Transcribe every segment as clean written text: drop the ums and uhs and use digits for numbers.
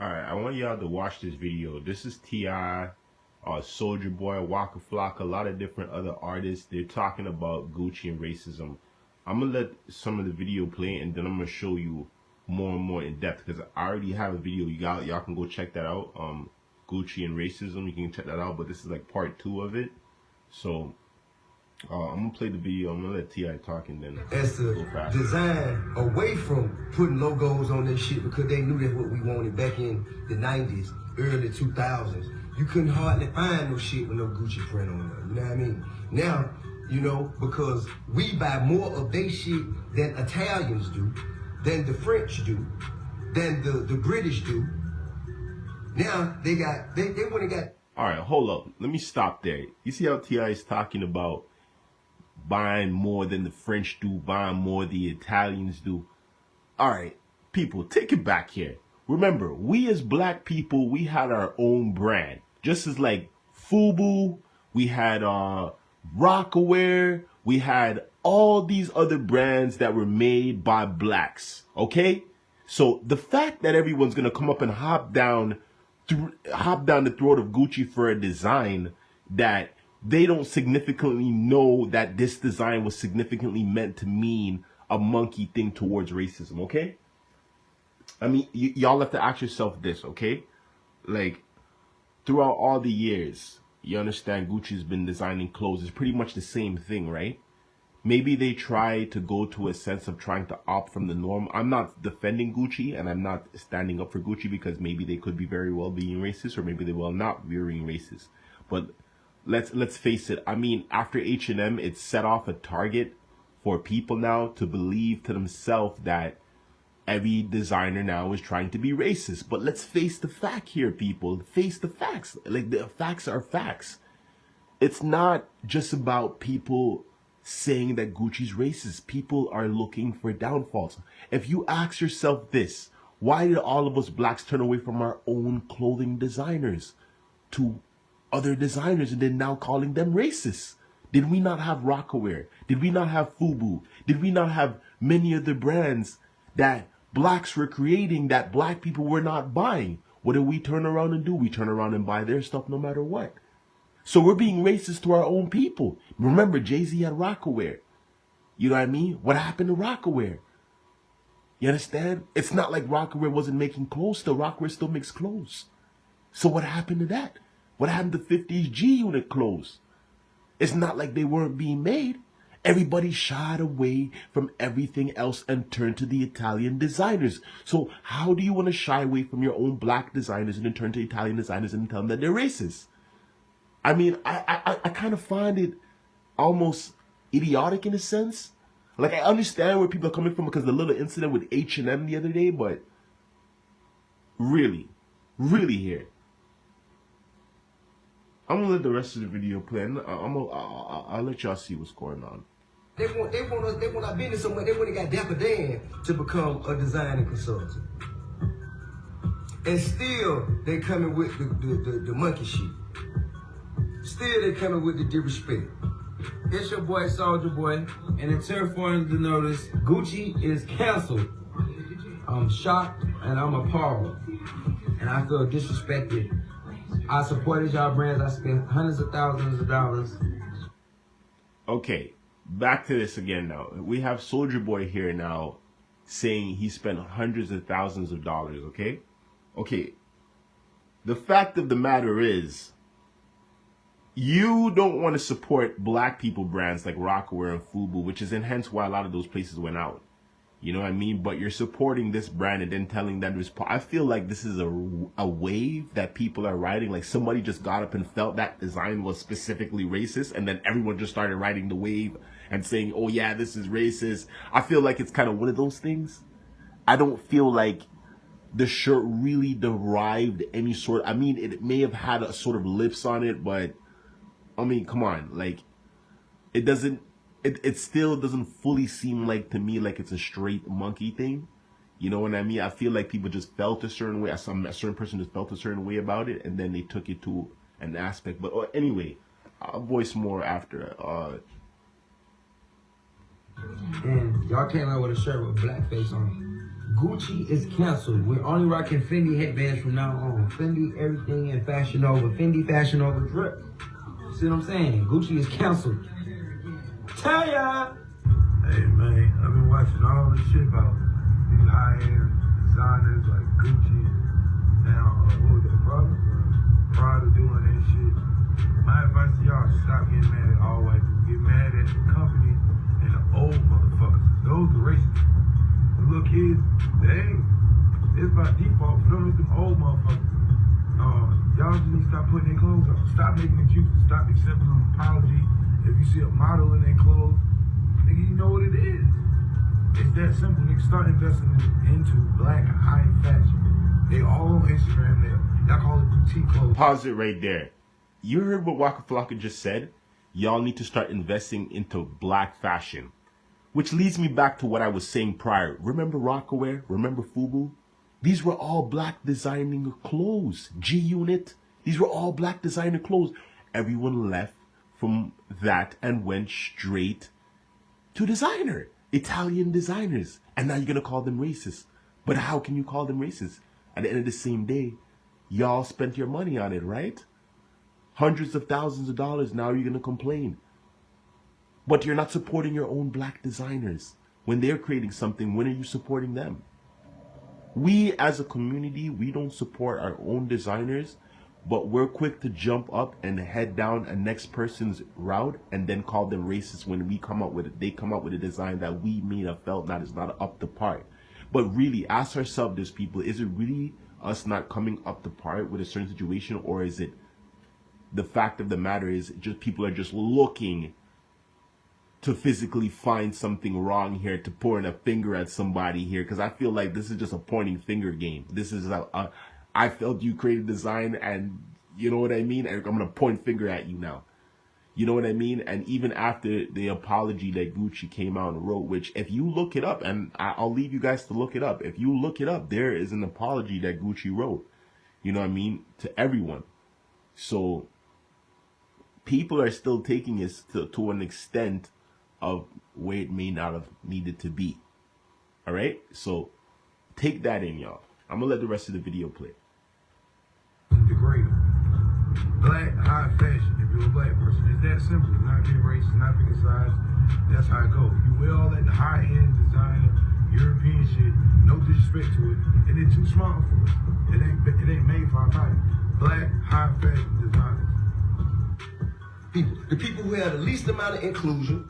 Alright, I want y'all to watch this video. This is T.I., Soulja Boy, Waka Flocka, a lot of different other artists. They're talking about Gucci and racism. I'm going to let some of the video play, and then I'm going to show you more and more in depth, because I already have a video. Y'all can go check that out. Gucci and racism, you can check that out, but this is like part 2 of it. So I'm gonna play the video. I'm gonna let T.I. talk, and then as to design away from putting logos on this shit, because they knew that's what we wanted back in the 90s, early 2000s. You couldn't hardly find no shit with no Gucci print on it. You know what I mean? Now, you know, because we buy more of their shit than Italians do, than the French do, than the British do. Now they went and got. All right, hold up. Let me stop there. You see how T.I. is talking about buying more than the French do, buying more than the Italians do? All right, people, take it back here. Remember, we as black people, we had our own brand. Just as like FUBU, we had Rocawear, we had all these other brands that were made by blacks, okay? So the fact that everyone's gonna come up and hop down the throat of Gucci for a design that they don't significantly know that this design was significantly meant to mean a monkey thing towards racism, okay? I mean, y'all have to ask yourself this, okay? Like, throughout all the years, you understand Gucci's been designing clothes. It's pretty much the same thing, right? Maybe they try to go to a sense of trying to opt from the norm. I'm not defending Gucci, and I'm not standing up for Gucci, because maybe they could be very well being racist, or maybe they will not be being racist. But let's face it. I mean, after H&M, it set off a target for people now to believe to themselves that every designer now is trying to be racist. But let's face the fact here, people. Face the facts. Like, the facts are facts. It's not just about people saying that Gucci's racist. People are looking for downfalls. If you ask yourself this, why did all of us blacks turn away from our own clothing designers to other designers and then now calling them racist? Did we not have Rocawear? Did we not have FUBU? Did we not have many other brands that blacks were creating that black people were not buying? What do we turn around and do? We turn around and buy their stuff no matter what. So we're being racist to our own people. Remember, Jay-Z had Rocawear. You know what I mean? What happened to Rocawear? You understand? It's not like Rocawear wasn't making clothes. Still, Rocawear still makes clothes. So what happened to that? What happened to 50's G-Unit clothes? It's not like they weren't being made. Everybody shied away from everything else and turned to the Italian designers. So how do you want to shy away from your own black designers and then turn to Italian designers and tell them that they're racist? I mean, I kind of find it almost idiotic in a sense. Like, I understand where people are coming from because the little incident with H&M the other day, but really here. I'm gonna let the rest of the video play. I'll let y'all see what's going on. They want our business so much. They went and got Dapper Dan to become a design consultant, and still they coming with the monkey shit. Still they coming with the disrespect. It's your boy Soulja Boy, and it's important to notice Gucci is canceled. I'm shocked and I'm appalled, and I feel disrespected. I supported y'all brands. I spent hundreds of thousands of dollars. Okay, back to this again now. We have Soulja Boy here now saying he spent hundreds of thousands of dollars, okay? Okay, the fact of the matter is, you don't want to support black people brands like Rocawear and FUBU, which is hence why a lot of those places went out. You know what I mean? But you're supporting this brand and then telling them to. I feel like this is a wave that people are riding. Like, somebody just got up and felt that design was specifically racist, and then everyone just started riding the wave and saying, oh yeah, this is racist. I feel like it's kind of one of those things. I don't feel like the shirt really derived any sort. I mean, it may have had a sort of lips on it, but I mean, come on, like, it doesn't. It still doesn't fully seem like, to me, like it's a straight monkey thing. You know what I mean? I feel like people just felt a certain way. A certain person just felt a certain way about it, and then they took it to an aspect. But anyway, I'll voice more after. And y'all came out with a shirt with blackface on it. Gucci is canceled. We're only rocking Fendi headbands from now on. Fendi, everything in Fashion Nova. Fendi Fashion Nova drip. See what I'm saying? Gucci is canceled. Tell ya! Hey man, I've been watching all this shit about these high-end designers like Gucci and what was that, Prada doing that shit. My advice to y'all, stop getting mad at all white people. Get mad at the company and the old motherfuckers. Those are racist. The little kids, it's by default for them old motherfuckers. Y'all just need to stop putting their clothes on. Stop making excuses. Stop accepting an apology. If you see a model in their clothes, nigga, you know what it is. It's that simple. Nigga, start investing into black high fashion. They all on Instagram. Y'all call it boutique clothes. Pause it right there. You heard what Waka Flocka just said? Y'all need to start investing into black fashion. Which leads me back to what I was saying prior. Remember Rockaware? Remember Fubu? These were all black designing clothes. G-Unit. These were all black designer clothes. Everyone left from that and went straight to designer. Italian designers. And now you're going to call them racist. But how can you call them racist? At the end of the same day, y'all spent your money on it, right? Hundreds of thousands of dollars. Now you're going to complain. But you're not supporting your own black designers. When they're creating something, when are you supporting them? We as a community, we don't support our own designers, but we're quick to jump up and head down a next person's route and then call them racist when we come up with it. They come up with a design that we may have felt that is not up to par. But really, ask ourselves this, people, is it really us not coming up to par with a certain situation, or is it the fact of the matter is just people are just looking to physically find something wrong here, to point a finger at somebody here? Because I feel like this is just a pointing finger game. This is I felt you created design, and you know what I mean, and I'm gonna point finger at you now. You know what I mean? And even after the apology that Gucci came out and wrote, which if you look it up, and I'll leave you guys to look it up. If you look it up, there is an apology that Gucci wrote, you know what I mean, to everyone. So people are still taking it to an extent of where it may not have needed to be. All right? So take that in, y'all. I'm going to let the rest of the video play. Degrade them. Black high fashion, if you're a black person, it's that simple. It's not being racist, not being size. That's how it goes. You wear all that high-end designer, European shit, no disrespect to it, and it's too small for us. It ain't made for our body. Black high fashion designers. The people who have the least amount of inclusion,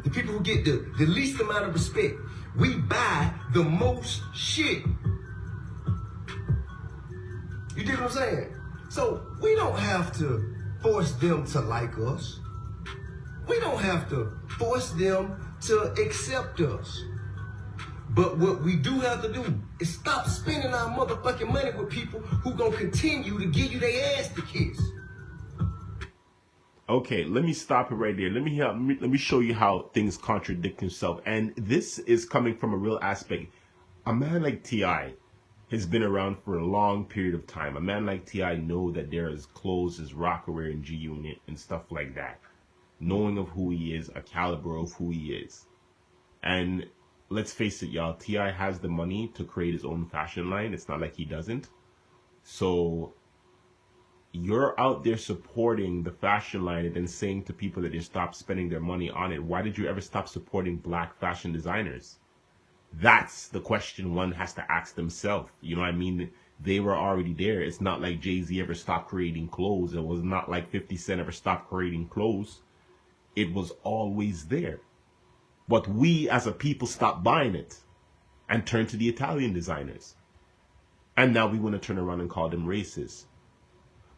the people who get the least amount of respect, we buy the most shit. You dig what I'm saying? So we don't have to force them to like us. We don't have to force them to accept us. But what we do have to do is stop spending our motherfucking money with people who gonna continue to give you their ass to kiss. Okay, let me stop it right there. Let me show you how things contradict themselves. And this is coming from a real aspect. A man like T.I. has been around for a long period of time. A man like T.I. know that there is clothes as Rockaware and G-Unit and stuff like that. Knowing of who he is, a caliber of who he is. And let's face it, y'all, T.I. has the money to create his own fashion line. It's not like he doesn't. So you're out there supporting the fashion line and then saying to people that they stop spending their money on it. Why did you ever stop supporting black fashion designers? That's the question one has to ask themselves. You know what I mean? They were already there. It's not like Jay-Z ever stopped creating clothes. It was not like 50 Cent ever stopped creating clothes. It was always there. But we as a people stopped buying it and turned to the Italian designers. And now we want to turn around and call them racist.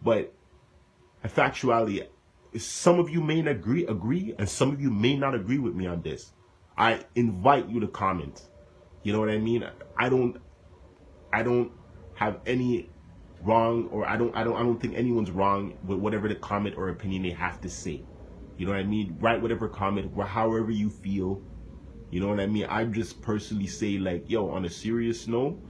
But in factuality, some of you may agree, and some of you may not agree with me on this. I invite you to comment. You know what I mean? I don't have any wrong, or I don't think anyone's wrong with whatever the comment or opinion they have to say. You know what I mean? Write whatever comment, however you feel. You know what I mean? I just personally say, like, yo, on a serious note,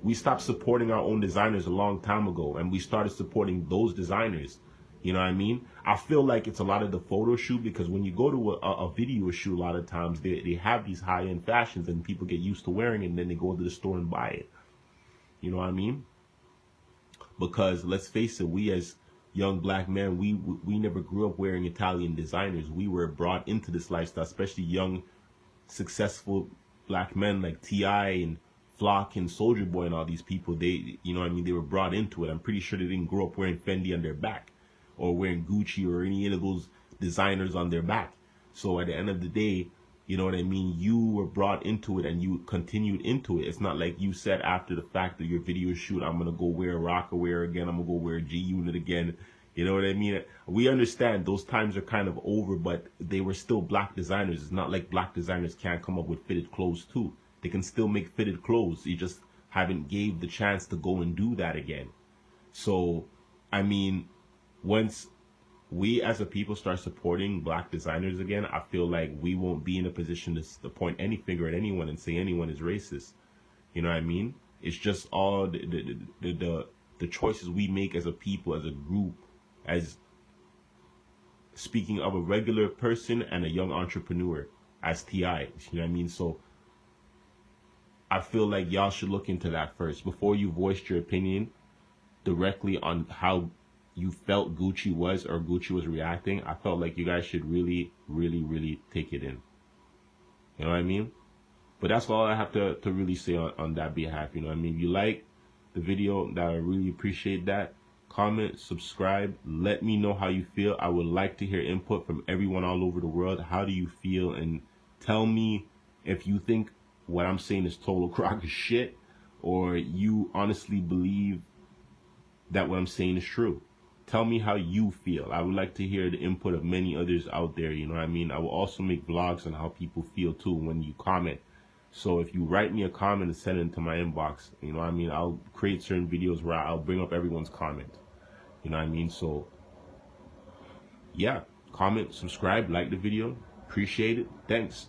we stopped supporting our own designers a long time ago, and we started supporting those designers. You know what I mean? I feel like it's a lot of the photo shoot, because when you go to a video shoot, a lot of times they have these high-end fashions and people get used to wearing it, and then they go to the store and buy it. You know what I mean? Because let's face it, we as young black men, we never grew up wearing Italian designers. We were brought into this lifestyle, especially young, successful black men like T.I. and Flock and Soulja Boy and all these people. They, you know what I mean, they were brought into it. I'm pretty sure they didn't grow up wearing Fendi on their back, or wearing Gucci or any of those designers on their back. So at the end of the day, you know what I mean, you were brought into it and you continued into it. It's not like you said after the fact of your video shoot, I'm going to go wear Rocawear again, I'm going to go wear G-Unit again. You know what I mean? We understand those times are kind of over, but they were still black designers. It's not like black designers can't come up with fitted clothes too. They can still make fitted clothes. You just haven't gave the chance to go and do that again. So, I mean, once we as a people start supporting black designers again, I feel like we won't be in a position to point any finger at anyone and say anyone is racist. You know what I mean? It's just all the choices we make as a people, as a group, as speaking of a regular person and a young entrepreneur as T.I. You know what I mean? So I feel like y'all should look into that first before you voiced your opinion directly on how you felt Gucci was or Gucci was reacting. I felt like you guys should really, really, really take it in. You know what I mean? But that's all I have to really say on that behalf. You know what I mean? If you like the video, that I really appreciate that. Comment, subscribe, let me know how you feel. I would like to hear input from everyone all over the world. How do you feel? And tell me if you think what I'm saying is total crock of shit, or you honestly believe that what I'm saying is true. Tell me how you feel. I would like to hear the input of many others out there, you know what I mean? I will also make vlogs on how people feel too when you comment. So if you write me a comment and send it into my inbox, you know what I mean? I'll create certain videos where I'll bring up everyone's comment. You know what I mean? So, yeah, comment, subscribe, like the video. Appreciate it. Thanks.